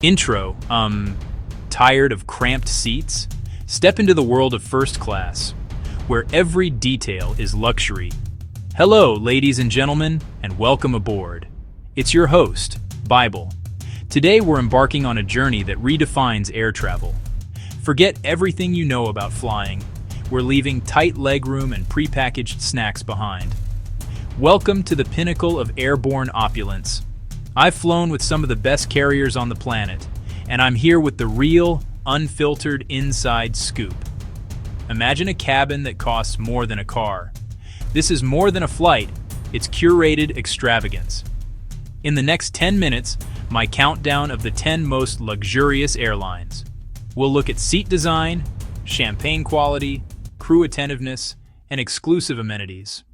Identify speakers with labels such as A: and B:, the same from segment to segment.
A: Intro, tired of cramped seats? Step into the world of first class, where every detail is luxury. Hello, ladies and gentlemen, and welcome aboard. It's your host, Bible. Today we're embarking on a journey that redefines air travel. Forget everything you know about flying. We're leaving tight legroom and prepackaged snacks behind. Welcome to the pinnacle of airborne opulence. I've flown with some of the best carriers on the planet, and I'm here with the real, unfiltered inside scoop. Imagine a cabin that costs more than a car. This is more than a flight, it's curated extravagance. In the next 10 minutes, my countdown of the 10 most luxurious airlines. We'll look at seat design, champagne quality, crew attentiveness, and exclusive amenities.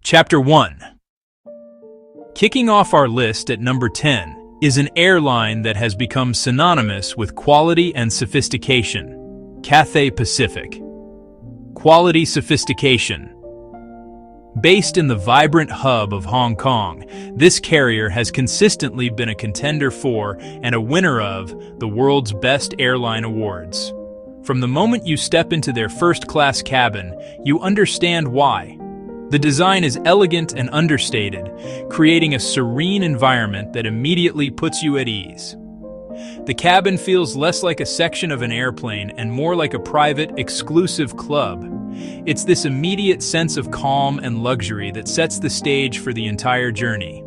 A: Chapter 1. Kicking off our list at number 10 is an airline that has become synonymous with quality and sophistication. Cathay Pacific. Quality sophistication. Based in the vibrant hub of Hong Kong, this carrier has consistently been a contender for and a winner of the world's best airline awards. From the moment you step into their first-class cabin, you understand why. The design is elegant and understated, creating a serene environment that immediately puts you at ease. The cabin feels less like a section of an airplane and more like a private, exclusive club. It's this immediate sense of calm and luxury that sets the stage for the entire journey.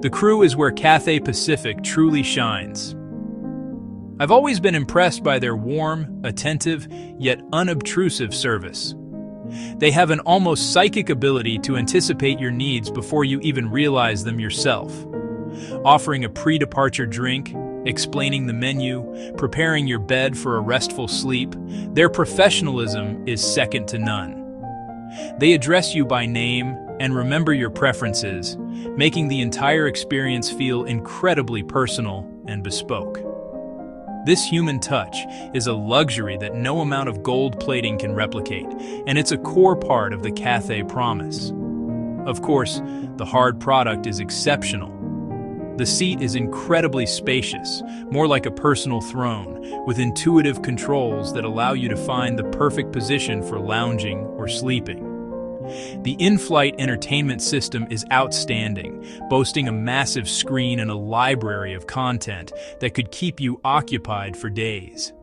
A: The crew is where Cathay Pacific truly shines. I've always been impressed by their warm, attentive, yet unobtrusive service. They have an almost psychic ability to anticipate your needs before you even realize them yourself. Offering a pre-departure drink, explaining the menu, preparing your bed for a restful sleep, their professionalism is second to none. They address you by name and remember your preferences, making the entire experience feel incredibly personal and bespoke. This human touch is a luxury that no amount of gold plating can replicate, and it's a core part of the Cathay promise. Of course, the hard product is exceptional. The seat is incredibly spacious, more like a personal throne, with intuitive controls that allow you to find the perfect position for lounging or sleeping. The in-flight entertainment system is outstanding, boasting a massive screen and a library of content that could keep you occupied for days.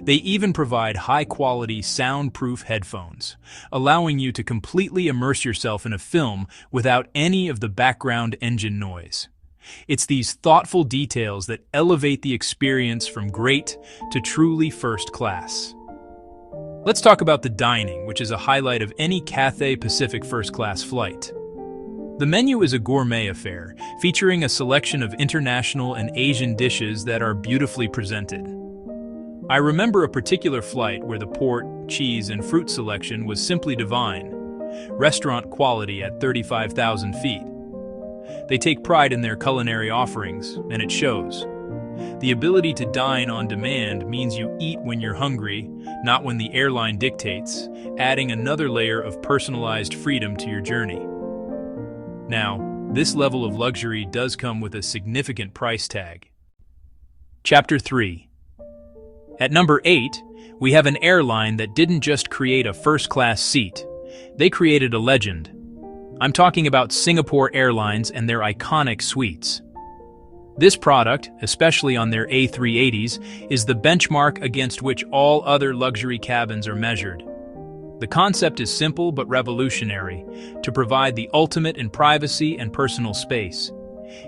A: They even provide high-quality, soundproof headphones, allowing you to completely immerse yourself in a film without any of the background engine noise. It's these thoughtful details that elevate the experience from great to truly first class. Let's talk about the dining, which is a highlight of any Cathay Pacific first-class flight. The menu is a gourmet affair, featuring a selection of international and Asian dishes that are beautifully presented. I remember a particular flight where the pork, cheese, and fruit selection was simply divine. Restaurant quality at 35,000 feet. They take pride in their culinary offerings, and it shows. The ability to dine on demand means you eat when you're hungry, not when the airline dictates, adding another layer of personalized freedom to your journey. Now, this level of luxury does come with a significant price tag. Chapter 3. At number 8, we have an airline that didn't just create a first-class seat. They created a legend. I'm talking about Singapore Airlines and their iconic suites. This product, especially on their A380s, is the benchmark against which all other luxury cabins are measured. The concept is simple but revolutionary, to provide the ultimate in privacy and personal space.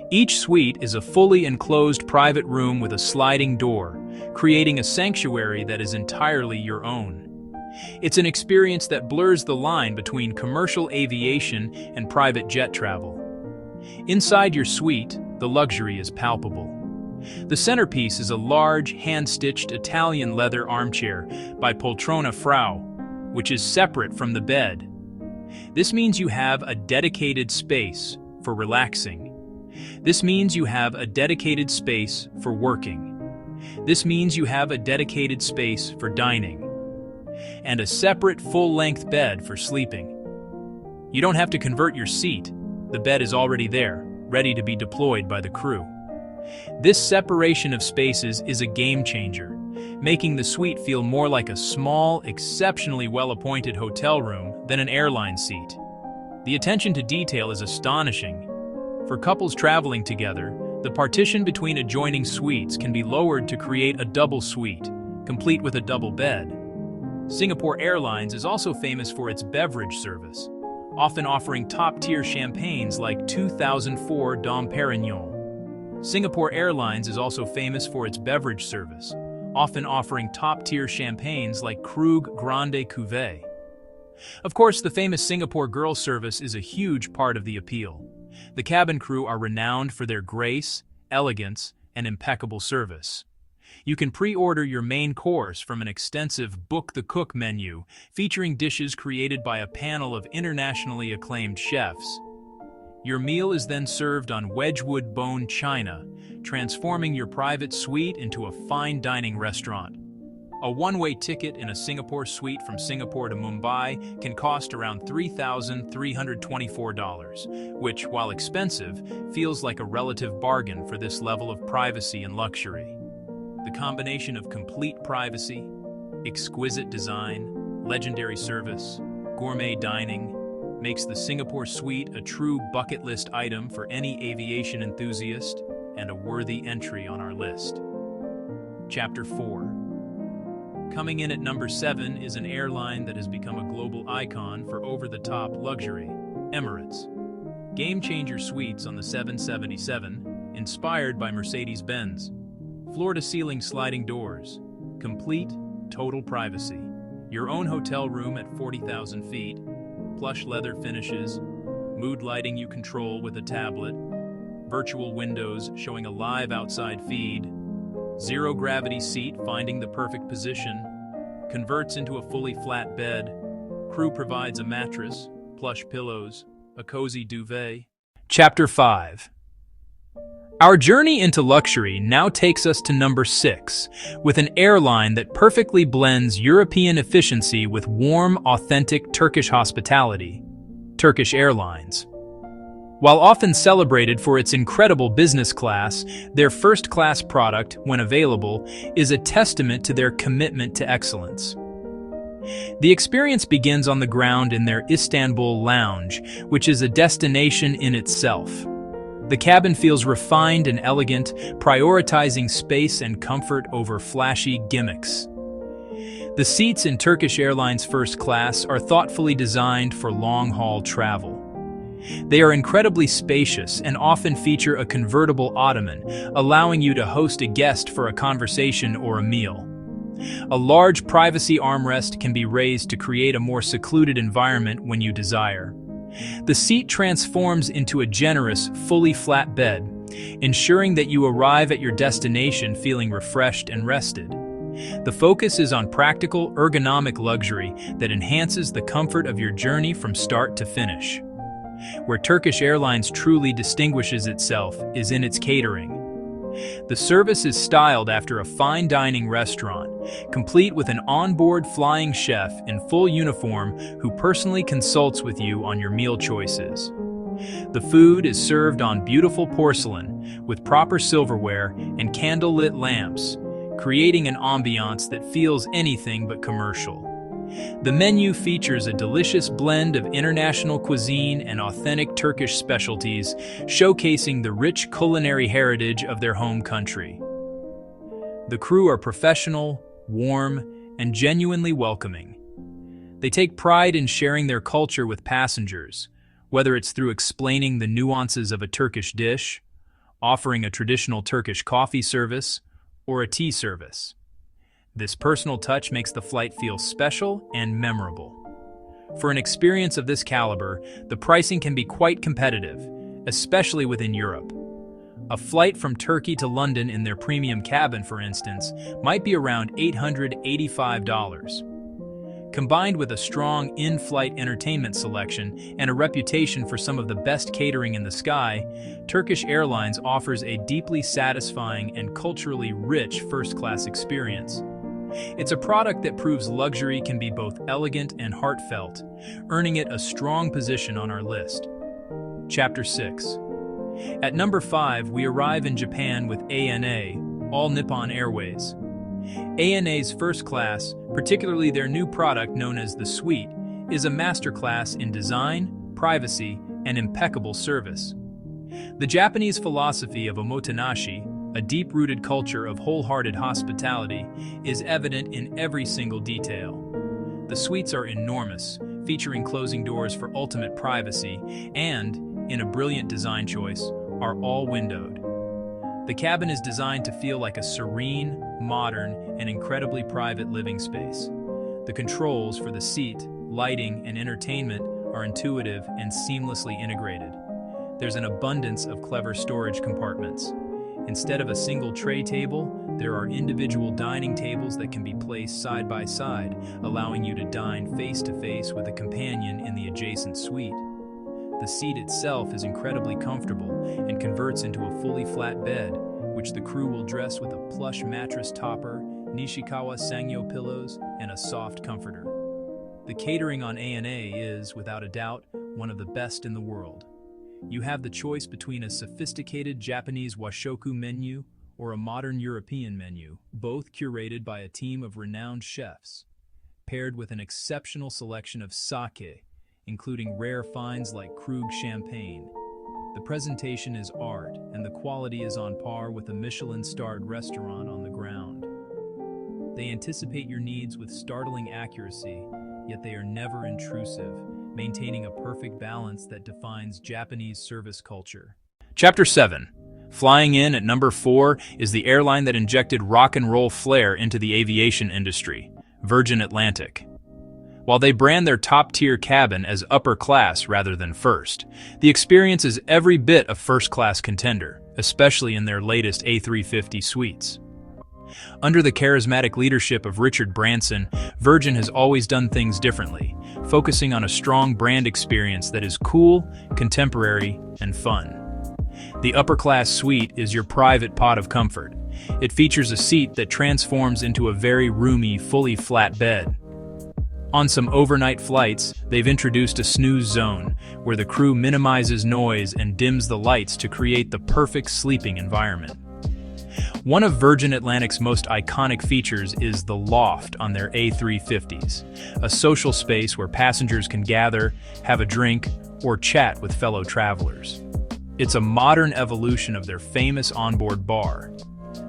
A: Each suite is a fully enclosed private room with a sliding door, creating a sanctuary that is entirely your own. It's an experience that blurs the line between commercial aviation and private jet travel. Inside your suite, the luxury is palpable. The centerpiece is a large, hand-stitched Italian leather armchair by Poltrona Frau, which is separate from the bed. This means you have a dedicated space for relaxing. This means you have a dedicated space for working. This means you have a dedicated space for dining. And a separate full-length bed for sleeping. You don't have to convert your seat. The bed is already there, ready to be deployed by the crew. This separation of spaces is a game changer, making the suite feel more like a small, exceptionally well-appointed hotel room than an airline seat. The attention to detail is astonishing. For couples traveling together, the partition between adjoining suites can be lowered to create a double suite, complete with a double bed. Singapore Airlines is also famous for its beverage service, often offering top-tier champagnes like 2004 Dom Perignon. Singapore Airlines is also famous for its beverage service, often offering top-tier champagnes like Krug Grande Cuvée. Of course, the famous Singapore Girls service is a huge part of the appeal. The cabin crew are renowned for their grace, elegance, and impeccable service. You can pre-order your main course from an extensive Book the Cook menu featuring dishes created by a panel of internationally acclaimed chefs. Your meal is then served on Wedgwood bone china, transforming your private suite into a fine dining restaurant. A one-way ticket in a Singapore suite from Singapore to Mumbai can cost around $3,324, which, while expensive, feels like a relative bargain for this level of privacy and luxury. The combination of complete privacy, exquisite design, legendary service, gourmet dining, makes the Singapore suite a true bucket list item for any aviation enthusiast and a worthy entry on our list. Chapter 4. Coming in at number 7 is an airline that has become a global icon for over-the-top luxury, Emirates. Game-changer suites on the 777, inspired by Mercedes-Benz. Floor-to-ceiling sliding doors, complete, total privacy. Your own hotel room at 40,000 feet, plush leather finishes, mood lighting you control with a tablet, virtual windows showing a live outside feed, zero-gravity seat finding the perfect position, converts into a fully flat bed, crew provides a mattress, plush pillows, a cozy duvet. Chapter 5. Our journey into luxury now takes us to number 6, with an airline that perfectly blends European efficiency with warm, authentic Turkish hospitality, Turkish Airlines. While often celebrated for its incredible business class, their first-class product, when available, is a testament to their commitment to excellence. The experience begins on the ground in their Istanbul lounge, which is a destination in itself. The cabin feels refined and elegant, prioritizing space and comfort over flashy gimmicks. The seats in Turkish Airlines First Class are thoughtfully designed for long-haul travel. They are incredibly spacious and often feature a convertible ottoman, allowing you to host a guest for a conversation or a meal. A large privacy armrest can be raised to create a more secluded environment when you desire. The seat transforms into a generous, fully flat bed, ensuring that you arrive at your destination feeling refreshed and rested. The focus is on practical, ergonomic luxury that enhances the comfort of your journey from start to finish. Where Turkish Airlines truly distinguishes itself is in its catering. The service is styled after a fine dining restaurant, complete with an onboard flying chef in full uniform who personally consults with you on your meal choices. The food is served on beautiful porcelain with proper silverware and candle-lit lamps, creating an ambiance that feels anything but commercial. The menu features a delicious blend of international cuisine and authentic Turkish specialties, showcasing the rich culinary heritage of their home country. The crew are professional, warm, and genuinely welcoming. They take pride in sharing their culture with passengers, whether it's through explaining the nuances of a Turkish dish, offering a traditional Turkish coffee service, or a tea service. This personal touch makes the flight feel special and memorable. For an experience of this caliber, the pricing can be quite competitive, especially within Europe. A flight from Turkey to London in their premium cabin, for instance, might be around $885. Combined with a strong in-flight entertainment selection and a reputation for some of the best catering in the sky, Turkish Airlines offers a deeply satisfying and culturally rich first-class experience. It's a product that proves luxury can be both elegant and heartfelt, earning it a strong position on our list. Chapter 6. At number 5, we arrive in Japan with ANA, All Nippon Airways. ANA's first class, particularly their new product known as the Suite, is a masterclass in design, privacy, and impeccable service. The Japanese philosophy of omotenashi, a deep-rooted culture of wholehearted hospitality, is evident in every single detail. The suites are enormous, featuring closing doors for ultimate privacy, and, in a brilliant design choice, are all windowed. The cabin is designed to feel like a serene, modern, and incredibly private living space. The controls for the seat, lighting, and entertainment are intuitive and seamlessly integrated. There's an abundance of clever storage compartments. Instead of a single tray table, there are individual dining tables that can be placed side by side, allowing you to dine face to face with a companion in the adjacent suite. The seat itself is incredibly comfortable and converts into a fully flat bed, which the crew will dress with a plush mattress topper, Nishikawa Sangyo pillows, and a soft comforter. The catering on ANA is, without a doubt, one of the best in the world. You have the choice between a sophisticated Japanese washoku menu or a modern European menu, both curated by a team of renowned chefs, paired with an exceptional selection of sake, including rare finds like Krug champagne. The presentation is art, and the quality is on par with a Michelin-starred restaurant on the ground. They anticipate your needs with startling accuracy, yet they are never intrusive, maintaining a perfect balance that defines Japanese service culture. Chapter 7. Flying in at number 4 is the airline that injected rock and roll flair into the aviation industry, Virgin Atlantic. While they brand their top-tier cabin as upper class rather than first, the experience is every bit a first-class contender, especially in their latest A350 suites. Under the charismatic leadership of Richard Branson, Virgin has always done things differently, focusing on a strong brand experience that is cool, contemporary, and fun. The upper-class suite is your private pod of comfort. It features a seat that transforms into a very roomy, fully flat bed. On some overnight flights, they've introduced a snooze zone, where the crew minimizes noise and dims the lights to create the perfect sleeping environment. One of Virgin Atlantic's most iconic features is the loft on their A350s, a social space where passengers can gather, have a drink, or chat with fellow travelers. It's a modern evolution of their famous onboard bar.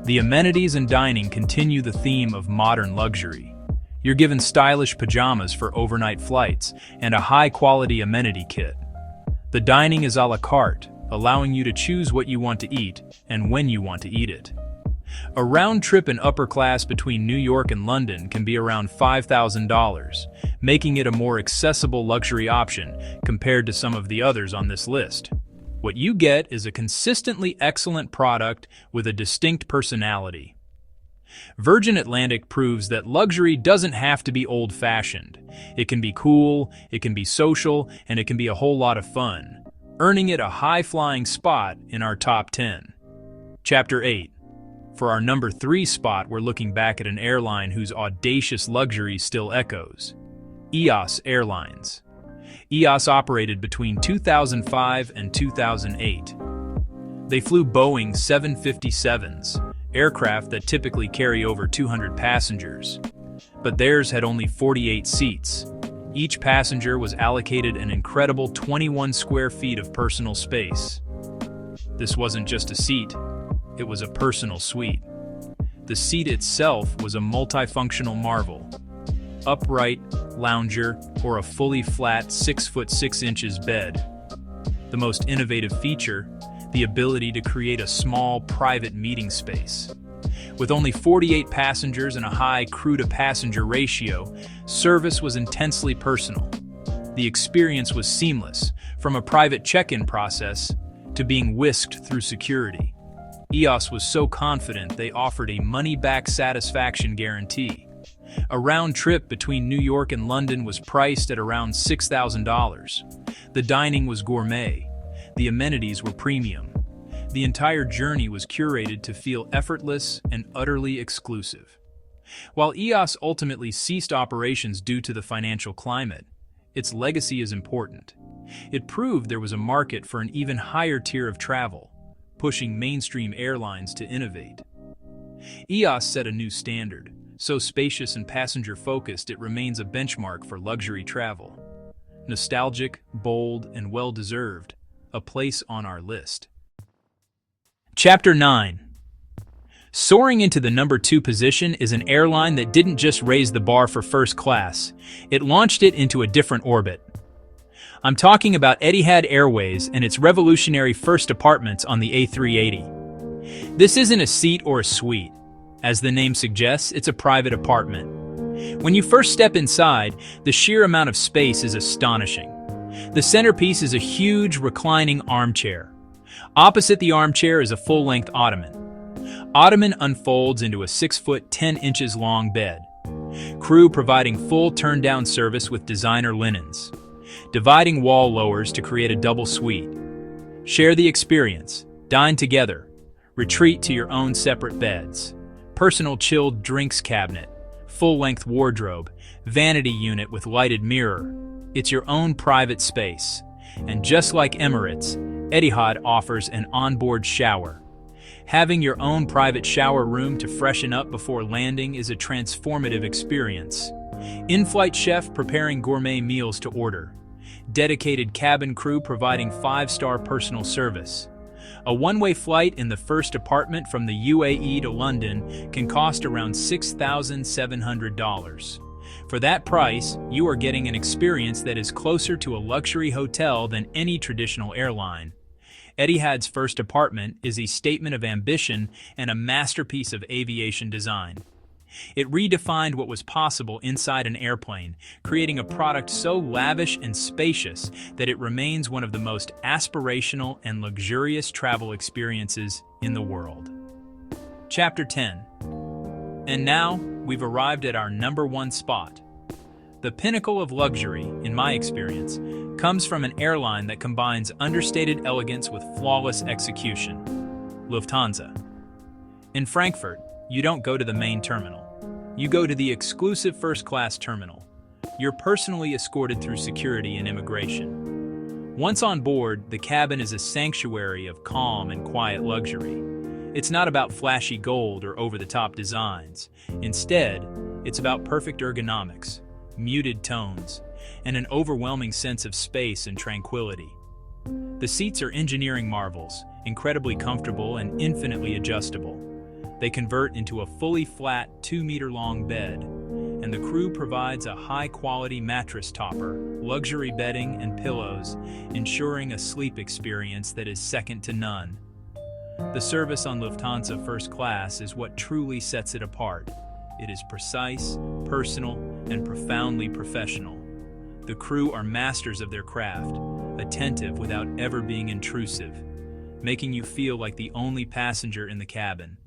A: The amenities and dining continue the theme of modern luxury. You're given stylish pajamas for overnight flights and a high-quality amenity kit. The dining is a la carte, allowing you to choose what you want to eat and when you want to eat it. A round trip in upper class between New York and London can be around $5,000, making it a more accessible luxury option compared to some of the others on this list. What you get is a consistently excellent product with a distinct personality. Virgin Atlantic proves that luxury doesn't have to be old-fashioned. It can be cool, it can be social, and it can be a whole lot of fun, earning it a high-flying spot in our top 10. Chapter 8. For our number 3 spot, we're looking back at an airline whose audacious luxury still echoes. EOS Airlines. EOS operated between 2005 and 2008. They flew Boeing 757s, aircraft that typically carry over 200 passengers. But theirs had only 48 seats. Each passenger was allocated an incredible 21 square feet of personal space. This wasn't just a seat, it was a personal suite. The seat itself was a multifunctional marvel. Upright, lounger, or a fully flat 6 foot 6 inches bed. The most innovative feature, the ability to create a small, private meeting space. With only 48 passengers and a high crew-to-passenger ratio, service was intensely personal. The experience was seamless, from a private check-in process to being whisked through security. EOS was so confident they offered a money-back satisfaction guarantee. A round trip between New York and London was priced at around $6,000. The dining was gourmet. The amenities were premium. The entire journey was curated to feel effortless and utterly exclusive. While EOS ultimately ceased operations due to the financial climate, its legacy is important. It proved there was a market for an even higher tier of travel, pushing mainstream airlines to innovate. EOS set a new standard, so spacious and passenger-focused it remains a benchmark for luxury travel. Nostalgic, bold, and well-deserved, a place on our list. Chapter 9. Soaring into the number 2 position is an airline that didn't just raise the bar for first class, it launched it into a different orbit. I'm talking about Etihad Airways and its revolutionary first apartments on the A380. This isn't a seat or a suite. As the name suggests, it's a private apartment. When you first step inside, the sheer amount of space is astonishing. The centerpiece is a huge, reclining armchair. Opposite the armchair is a full-length ottoman. Ottoman unfolds into a 6-foot 10 inches long bed. Crew providing full turn-down service with designer linens. Dividing wall lowers to create a double suite. Share the experience. Dine together. Retreat to your own separate beds. Personal chilled drinks cabinet. Full-length wardrobe. Vanity unit with lighted mirror. It's your own private space. And just like Emirates, Etihad offers an onboard shower. Having your own private shower room to freshen up before landing is a transformative experience. In-flight chef preparing gourmet meals to order. Dedicated cabin crew providing 5-star personal service. A one-way flight in the first apartment from the UAE to London can cost around $6,700. For that price, you are getting an experience that is closer to a luxury hotel than any traditional airline. Etihad's first apartment is a statement of ambition and a masterpiece of aviation design. It redefined what was possible inside an airplane, creating a product so lavish and spacious that it remains one of the most aspirational and luxurious travel experiences in the world. Chapter 10. And now, we've arrived at our number 1 spot. The pinnacle of luxury, in my experience, comes from an airline that combines understated elegance with flawless execution. Lufthansa. In Frankfurt, you don't go to the main terminal. You go to the exclusive first-class terminal. You're personally escorted through security and immigration. Once on board, the cabin is a sanctuary of calm and quiet luxury. It's not about flashy gold or over-the-top designs. Instead, it's about perfect ergonomics, muted tones, and an overwhelming sense of space and tranquility. The seats are engineering marvels, incredibly comfortable and infinitely adjustable. They convert into a fully flat 2-meter-long bed, and the crew provides a high-quality mattress topper, luxury bedding, and pillows, ensuring a sleep experience that is second to none. The service on Lufthansa First Class is what truly sets it apart. It is precise, personal, and profoundly professional. The crew are masters of their craft, attentive without ever being intrusive, making you feel like the only passenger in the cabin.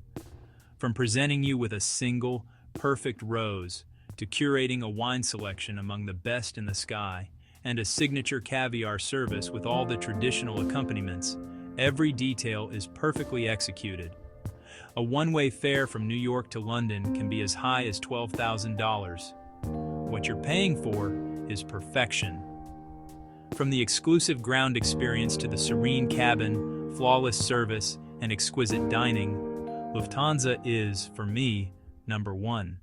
A: From presenting you with a single, perfect rose, to curating a wine selection among the best in the sky, and a signature caviar service with all the traditional accompaniments, every detail is perfectly executed. A one-way fare from New York to London can be as high as $12,000. What you're paying for is perfection. From the exclusive ground experience to the serene cabin, flawless service, and exquisite dining, Lufthansa is, for me, number 1.